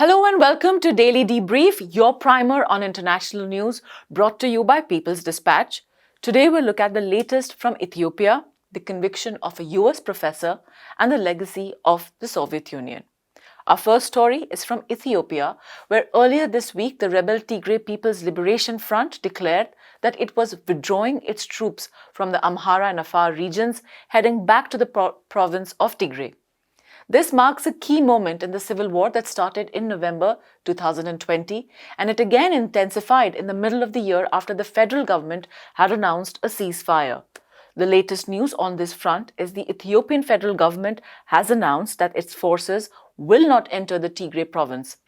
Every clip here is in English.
Hello and welcome to Daily Debrief, your primer on international news brought to you by People's Dispatch. Today we'll look at the latest from Ethiopia, the conviction of a US professor, and the legacy of the Soviet Union. Our first story is from Ethiopia, where earlier this week the rebel Tigray People's Liberation Front declared that it was withdrawing its troops from the Amhara and Afar regions, heading back to the province of Tigray. This marks a key moment in the civil war that started in November 2020, and it again intensified in the middle of the year after the federal government had announced a ceasefire. The latest news on this front is the Ethiopian federal government has announced that its forces will not enter the Tigray province.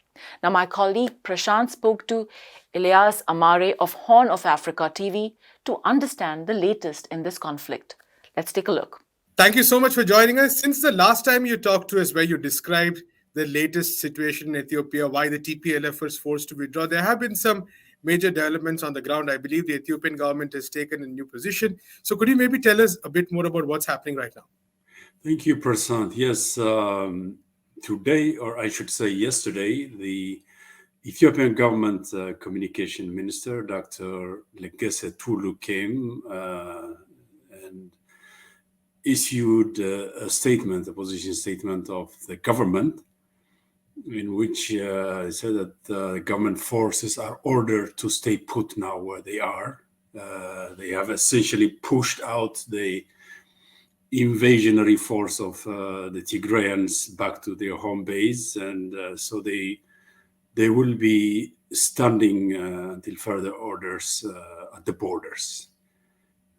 Now, my colleague Prashant spoke to Elias Amare of Horn of Africa TV to understand the latest in this conflict. Let's take a look. Thank you so much for joining us. Since the last time you talked to us, where you described the latest situation in Ethiopia, why the TPLF was forced to withdraw, there have been some major developments on the ground. I believe the Ethiopian government has taken a new position. So could you maybe tell us a bit more about what's happening right now? Thank you, Prasant. Yes, today, or I should say yesterday, the Ethiopian government communication minister, Dr. Legesse Tulu, came and issued a statement, a position statement of the government, in which he said that the government forces are ordered to stay put now where they are. They have essentially pushed out the invasionary force of the Tigrayans back to their home base, and so they will be standing until further orders at the borders.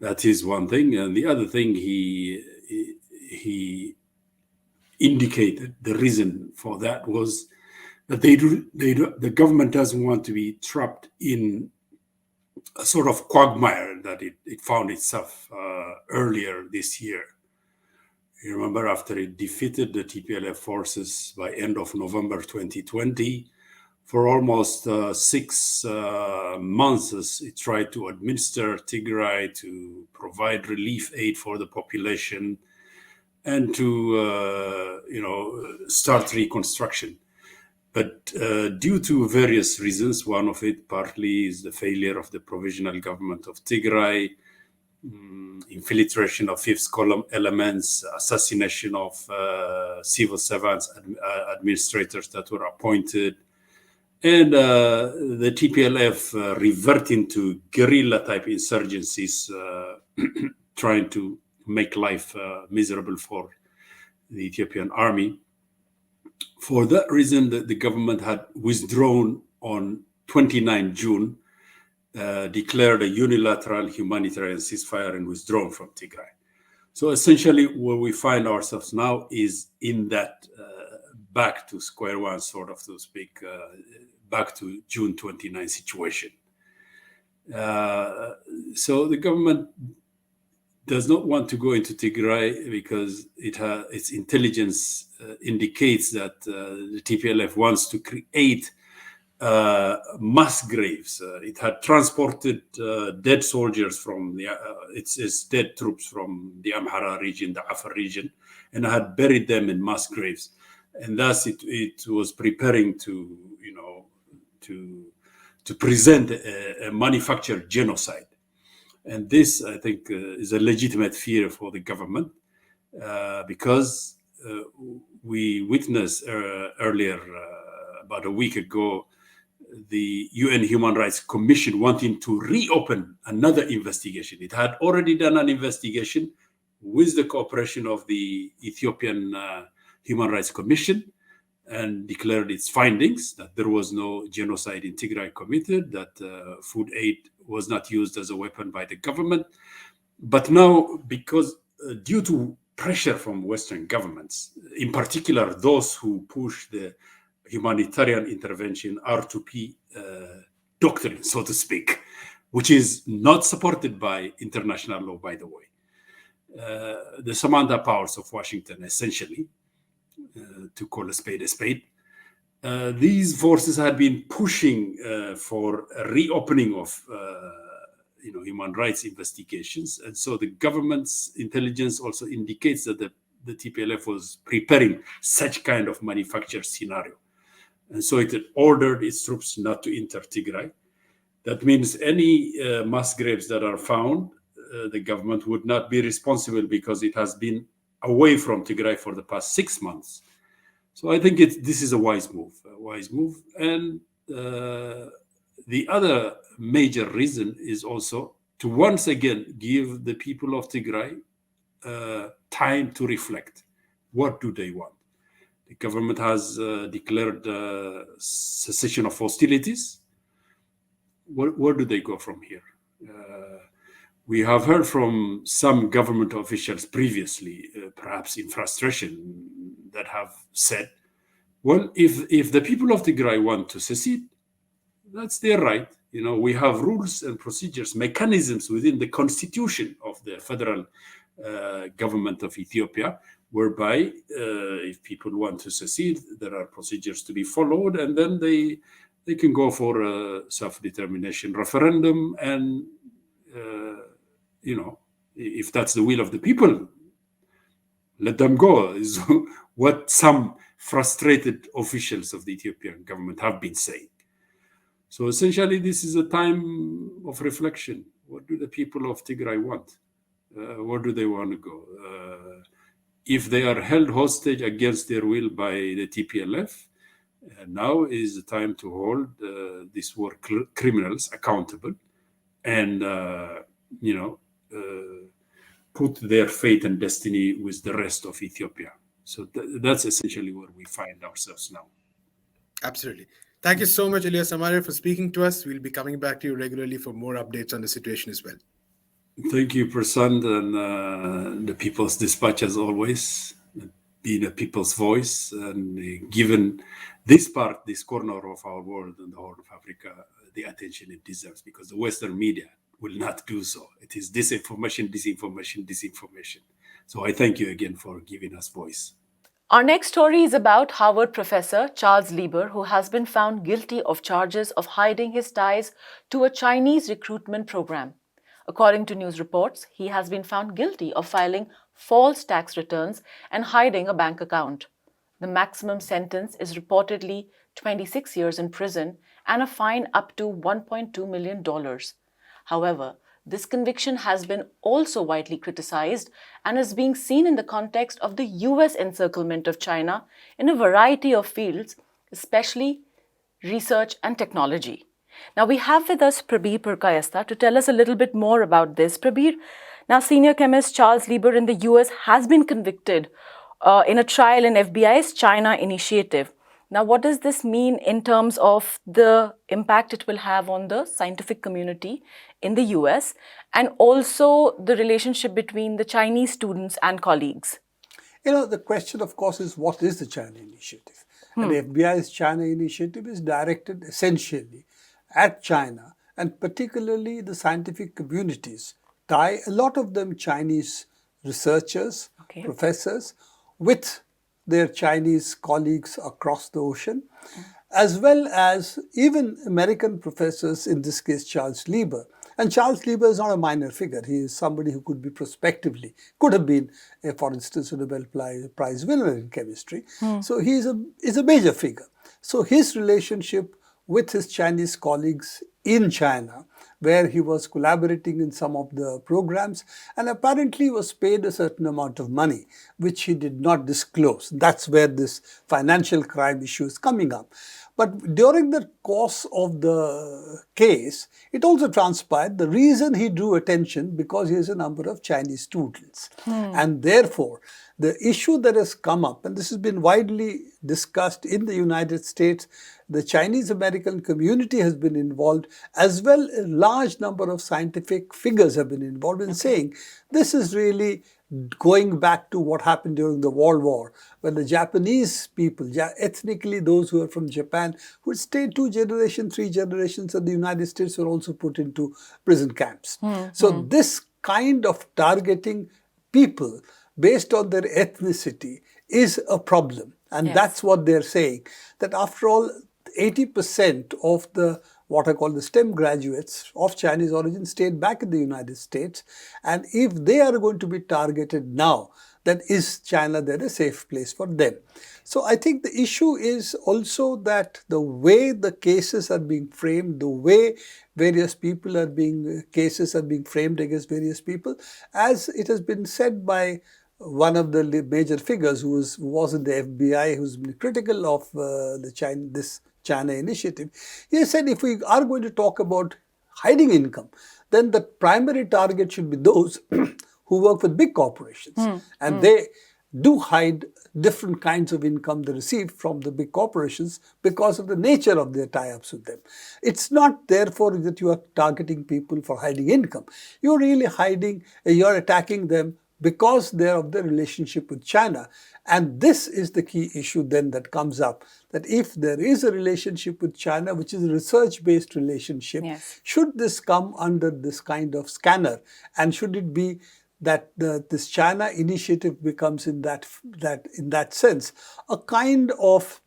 That is one thing, and the other thing he indicated the reason for that was that the government doesn't want to be trapped in a sort of quagmire that it found itself earlier this year. You remember, after it defeated the TPLF forces by end of November 2020, for almost 6 months, it tried to administer Tigray, to provide relief aid for the population, and to start reconstruction. But due to various reasons, one of it partly is the failure of the provisional government of Tigray, infiltration of fifth column elements, assassination of civil servants, administrators that were appointed, and the TPLF reverting to guerrilla-type insurgencies, trying to make life miserable for the Ethiopian army. For that reason, the government had withdrawn on 29 June, declared a unilateral humanitarian ceasefire and withdrawn from Tigray. So essentially, where we find ourselves now is in that back to square one, sort of, to speak, back to June 29 situation. So the government does not want to go into Tigray because its intelligence indicates that the TPLF wants to create mass graves. It had transported dead soldiers from its dead troops from the Amhara region, the Afar region, and had buried them in mass graves. And thus it was preparing to present a manufactured genocide. And this, I think, is a legitimate fear for the government because we witnessed earlier, about a week ago, the UN Human Rights Commission wanting to reopen another investigation. It had already done an investigation with the cooperation of the Ethiopian Human Rights Commission, and declared its findings that there was no genocide in Tigray committed, that food aid was not used as a weapon by the government. But now, because due to pressure from Western governments, in particular those who push the humanitarian intervention R2P doctrine, so to speak, which is not supported by international law, by the way, the Samantha powers of Washington, essentially, to call a spade, these forces had been pushing for a reopening of human rights investigations. And so the government's intelligence also indicates that the TPLF was preparing such kind of manufactured scenario. And so it ordered its troops not to enter Tigray. That means any mass graves that are found, the government would not be responsible because it has been away from Tigray for the past 6 months. So I think this is a wise move. And the other major reason is also to once again give the people of Tigray time to reflect. What do they want? The government has declared cessation of hostilities. Where do they go from here? We have heard from some government officials previously, perhaps in frustration, that have said, well, if the people of Tigray want to secede, that's their right. We have rules and procedures, mechanisms within the constitution of the federal government of Ethiopia, whereby if people want to secede, there are procedures to be followed, and then they can go for a self-determination referendum. And, if that's the will of the people, let them go, is what some frustrated officials of the Ethiopian government have been saying. So essentially, this is a time of reflection. What do the people of Tigray want? Where do they want to go? If they are held hostage against their will by the TPLF, now is the time to hold these war criminals accountable and, put their fate and destiny with the rest of Ethiopia. So that's essentially where we find ourselves now. Absolutely. Thank you so much, Ilyas Amare, for speaking to us. We'll be coming back to you regularly for more updates on the situation as well. Thank you, Prasad, and the People's Dispatch, as always, being a people's voice, and given this corner of our world and the Horn of Africa, the attention it deserves, because the Western media will not do so. It is disinformation. So I thank you again for giving us voice. Our next story is about Harvard professor Charles Lieber, who has been found guilty of charges of hiding his ties to a Chinese recruitment program. According to news reports, he has been found guilty of filing false tax returns and hiding a bank account. The maximum sentence is reportedly 26 years in prison and a fine up to $1.2 million. However, this conviction has been also widely criticized and is being seen in the context of the US encirclement of China in a variety of fields, especially research and technology. Now, we have with us Prabir Purkayastha to tell us a little bit more about this. Prabir, now senior chemist Charles Lieber in the US has been convicted in a trial in FBI's China initiative. Now, what does this mean in terms of the impact it will have on the scientific community in the US and also the relationship between the Chinese students and colleagues? The question, of course, is what is the China initiative? And the FBI's China initiative is directed essentially at China and particularly the scientific communities, a lot of them Chinese researchers, professors, with their Chinese colleagues across the ocean, as well as even American professors, in this case Charles Lieber. And Charles Lieber is not a minor figure. He is somebody who could have been, for instance, a Nobel Prize winner in chemistry. So he is a major figure. So his relationship with his Chinese colleagues in China, where he was collaborating in some of the programs and apparently was paid a certain amount of money, which he did not disclose. That's where this financial crime issue is coming up. But during the course of the case, it also transpired the reason he drew attention because he has a number of Chinese students. And therefore, the issue that has come up, and this has been widely discussed in the United States, the Chinese American community has been involved, as well as a large number of scientific figures have been involved in saying this is really going back to what happened during the World War, when the Japanese people, ethnically those who are from Japan, who stayed 2 generations, 3 generations in the United States, were also put into prison camps. So this kind of targeting people based on their ethnicity is a problem. And that's what they're saying, that after all, 80% of the what are called the STEM graduates of Chinese origin stayed back in the United States. And if they are going to be targeted now, then is China then a safe place for them? So I think the issue is also that the way the cases are being framed, the way cases are being framed against various people, as it has been said by one of the major figures who was in the FBI, who's been critical of this China initiative. He said, if we are going to talk about hiding income, then the primary target should be those who work with big corporations. And they do hide different kinds of income they receive from the big corporations because of the nature of their tie-ups with them. It's not therefore that you are targeting people for hiding income. You're really you're attacking them because they're of the relationship with China. And this is the key issue then that comes up, that if there is a relationship with China, which is a research-based relationship, should this come under this kind of scanner? And should it be that this China initiative becomes in that sense a kind of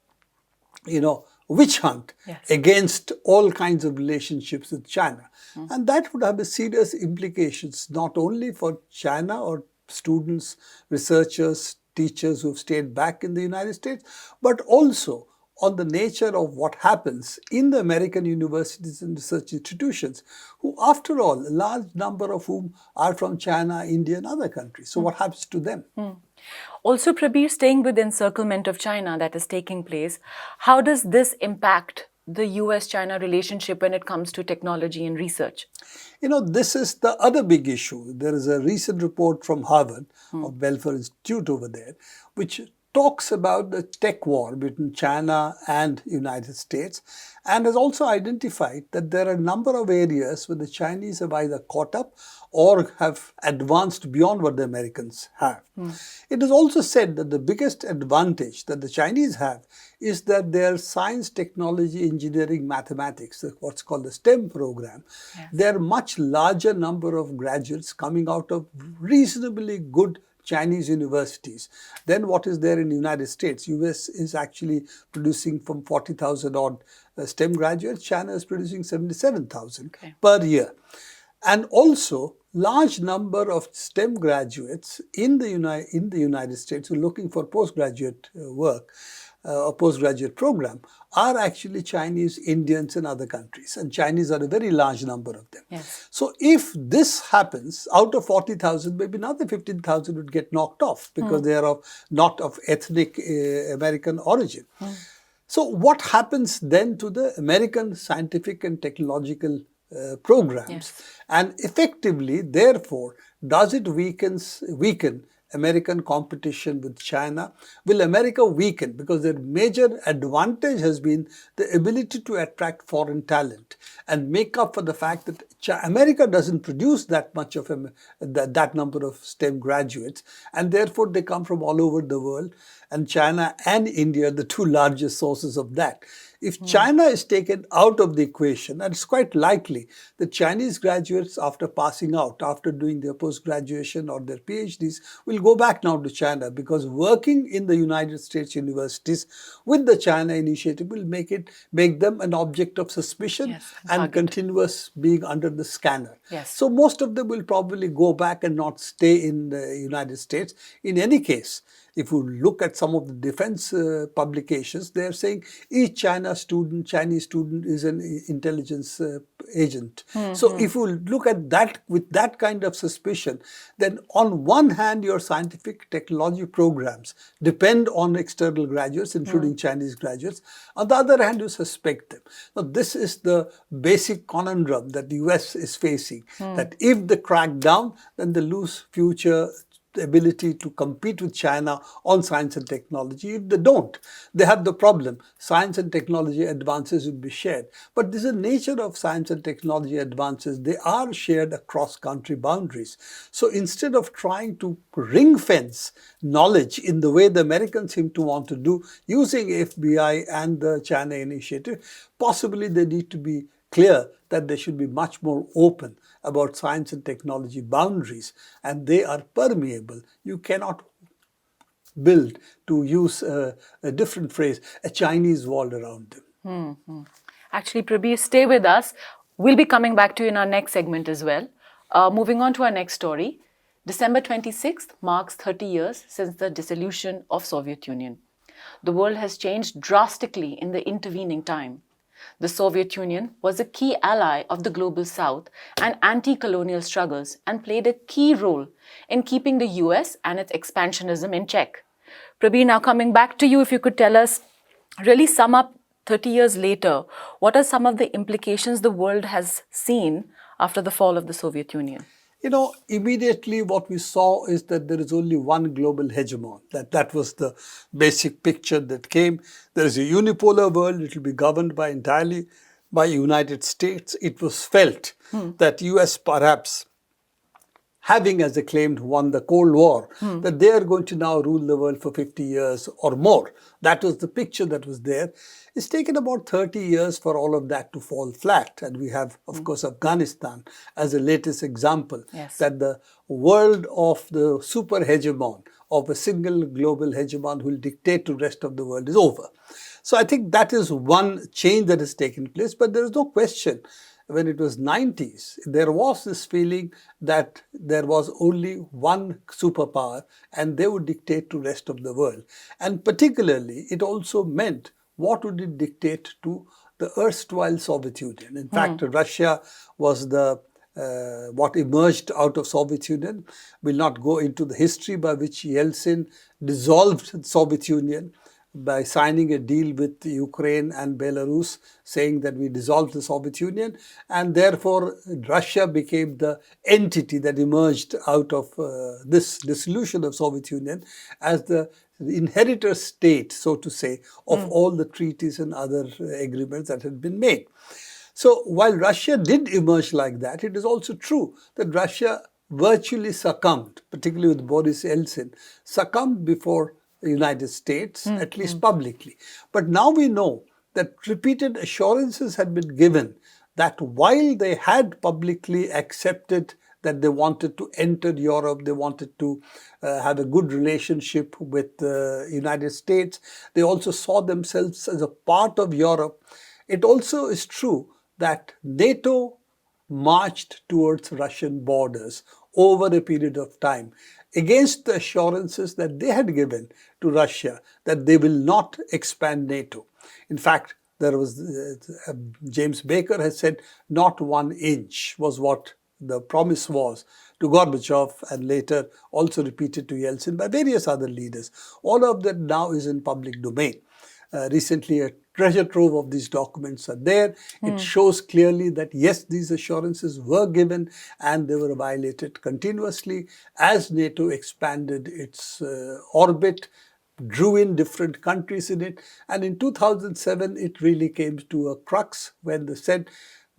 witch hunt against all kinds of relationships with China? And that would have serious implications not only for China or students, researchers, teachers who have stayed back in the United States, but also on the nature of what happens in the American universities and research institutions, who, after all, a large number of whom are from China, India, and other countries. So what happens to them? Also, Prabir, staying with the encirclement of China that is taking place, how does this impact the US-China relationship when it comes to technology and research? This is the other big issue. There is a recent report from Harvard, of Belfer Institute over there, which talks about the tech war between China and United States, and has also identified that there are a number of areas where the Chinese have either caught up or have advanced beyond what the Americans have. It is also said that the biggest advantage that the Chinese have is that their science, technology, engineering, mathematics, what's called the STEM program, there are much larger number of graduates coming out of reasonably good Chinese universities than what is there in the United States. US is actually producing from 40,000 odd STEM graduates. China is producing 77,000 per year. And also, large number of STEM graduates in the United States who are looking for postgraduate work, a postgraduate program, are actually Chinese, Indians, and other countries. And Chinese are a very large number of them. So if this happens, out of 40,000, maybe another 15,000 would get knocked off because they are not of ethnic American origin. So what happens then to the American scientific and technological programs? And effectively, therefore, does it weaken American competition with China? Will America weaken? Because their major advantage has been the ability to attract foreign talent and make up for the fact that America doesn't produce that much of that number of STEM graduates, and therefore they come from all over the world, and China and India are the two largest sources of that. If China is taken out of the equation, and it's quite likely that Chinese graduates, after passing out, after doing their post-graduation or their PhDs, will go back now to China, because working in the United States universities with the China initiative will make them an object of suspicion and continuous being under the scanner. So most of them will probably go back and not stay in the United States. In any case, if you look at some of the defense publications, they are saying each Chinese student is an intelligence agent. So if you look at that with that kind of suspicion, then on one hand, your scientific technology programs depend on external graduates, including Chinese graduates. On the other hand, you suspect them. Now, this is the basic conundrum that the US is facing, that if they crack down, then they lose future ability to compete with China on science and technology. If they don't, they have the problem. Science and technology advances will be shared. But this is the nature of science and technology advances. They are shared across country boundaries. So instead of trying to ring fence knowledge in the way the Americans seem to want to do, using FBI and the China initiative, possibly they need to be clear that they should be much more open about science and technology boundaries, and they are permeable. You cannot build, to use a different phrase, a Chinese wall around them. Actually, Prabir, stay with us. We'll be coming back to you in our next segment as well. Moving on to our next story. December 26th marks 30 years since the dissolution of Soviet Union. The world has changed drastically in the intervening time. The Soviet Union was a key ally of the global south and anti-colonial struggles and played a key role in keeping the US and its expansionism in check. Prabir, now coming back to you, if you could tell us, really sum up 30 years later, what are some of the implications the world has seen after the fall of the Soviet Union? Immediately what we saw is that there is only one global hegemon. That was the basic picture that came. There is a unipolar world. It will be governed entirely by United States. It was felt that US perhaps, having, as they claimed, won the Cold War, that they are going to now rule the world for 50 years or more. That was the picture that was there. It's taken about 30 years for all of that to fall flat. And we have, of course, Afghanistan as the latest example, that the world of the super hegemon, of a single global hegemon who will dictate to the rest of the world, is over. So I think that is one change that has taken place. But there is no question, when it was 90s, there was this feeling that there was only one superpower and they would dictate to the rest of the world. And particularly, it also meant, what would it dictate to the erstwhile Soviet Union? In fact, Russia was what emerged out of Soviet Union. We'll not go into the history by which Yeltsin dissolved the Soviet Union by signing a deal with Ukraine and Belarus, saying that we dissolved the Soviet Union, and therefore Russia became the entity that emerged out of this dissolution of Soviet Union as the inheritor state, so to say, of all the treaties and other agreements that had been made. So while Russia did emerge like that, it is also true that Russia virtually succumbed, particularly with Boris Yeltsin, succumbed before the United States, at least publicly. But now we know that repeated assurances had been given that while they had publicly accepted that they wanted to enter Europe, they wanted to have a good relationship with the United States, they also saw themselves as a part of Europe. It also is true that NATO marched towards Russian borders over a period of time, against the assurances that they had given to Russia that they will not expand NATO. In fact, there was James Baker has said not 1 inch was what the promise was to Gorbachev, and later also repeated to Yeltsin by various other leaders. All of that now is in public domain. Recently, a treasure trove of these documents are there. It shows clearly that yes, these assurances were given and they were violated continuously as NATO expanded its orbit, drew in different countries in it. And in 2007, it really came to a crux when they said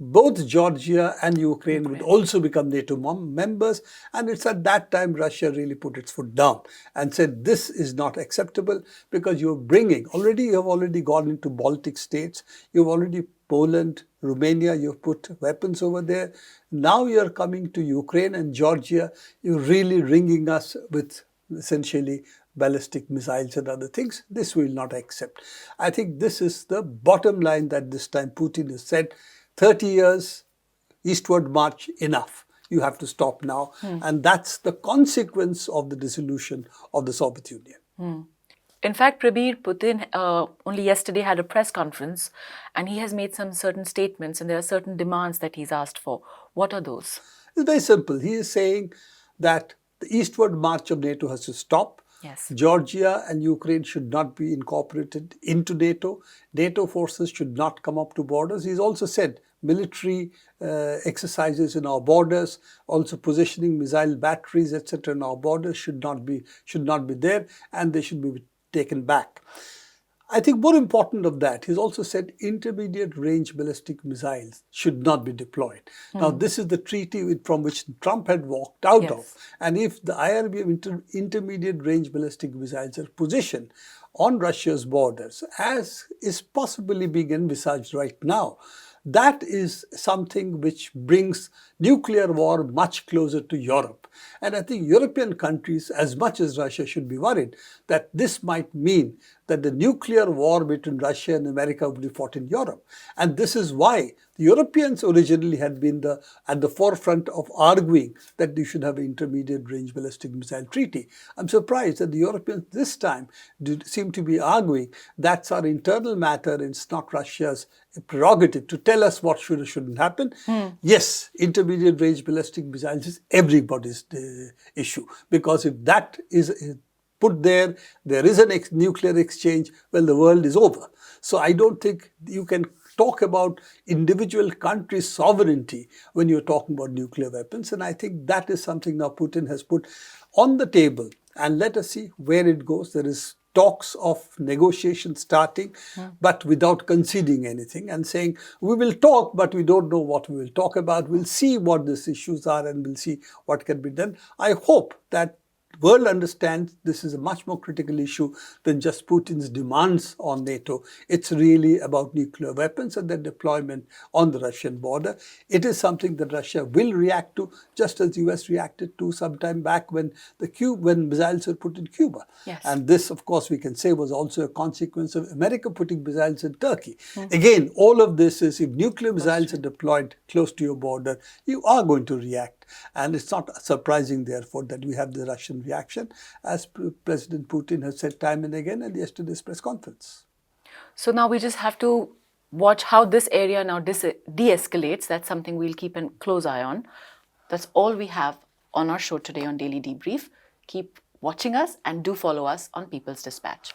both Georgia and Ukraine would also become NATO members. And it's at that time Russia really put its foot down and said, this is not acceptable because you have already gone into Baltic states, you've already Poland, Romania, you've put weapons over there. Now you're coming to Ukraine and Georgia, you're really ringing us with essentially ballistic missiles and other things. This we will not accept. I think this is the bottom line that this time Putin has said, 30 years, eastward march, enough. You have to stop now. And that's the consequence of the dissolution of the Soviet Union. In fact, Prabir, Putin only yesterday had a press conference and he has made some certain statements and there are certain demands that he's asked for. What are those? It's very simple. He is saying that the eastward march of NATO has to stop. Yes. Georgia and Ukraine should not be incorporated into NATO. NATO forces should not come up to borders. He's also said military exercises in our borders, also positioning missile batteries, etc. in our borders should not be there, and they should be taken back. I think more important of that, he's also said intermediate range ballistic missiles should not be deployed. Now, this is the treaty from which Trump had walked out of. And if the IRBM intermediate range ballistic missiles are positioned on Russia's borders, as is possibly being envisaged right now, that is something which brings nuclear war much closer to Europe. And I think European countries, as much as Russia, should be worried that this might mean that the nuclear war between Russia and America will be fought in Europe. And this is why The Europeans originally had been at the forefront of arguing that you should have an intermediate range ballistic missile treaty. I'm surprised that the Europeans this time seem to be arguing that's our internal matter and it's not Russia's prerogative to tell us what should or shouldn't happen. Yes, intermediate range ballistic missiles is everybody's issue, because if that is put there is a nuclear exchange, well, the world is over. So I don't think you can talk about individual countries' sovereignty when you're talking about nuclear weapons. And I think that is something now Putin has put on the table. And let us see where it goes. There is talks of negotiation starting, but without conceding anything and saying, we will talk, but we don't know what we will talk about. We'll see what these issues are and we'll see what can be done. I hope that the world understands this is a much more critical issue than just Putin's demands on NATO. It's really about nuclear weapons and their deployment on the Russian border. It is something that Russia will react to, just as the US reacted to some time back when missiles were put in Cuba. Yes. And this, of course, we can say was also a consequence of America putting missiles in Turkey. Again, all of this is, if nuclear missiles are deployed close to your border, you are going to react. And it's not surprising, therefore, that we have the Russian reaction, as President Putin has said time and again at yesterday's press conference. So now we just have to watch how this area now de-escalates. That's something we'll keep a close eye on. That's all we have on our show today on Daily Debrief. Keep watching us and do follow us on People's Dispatch.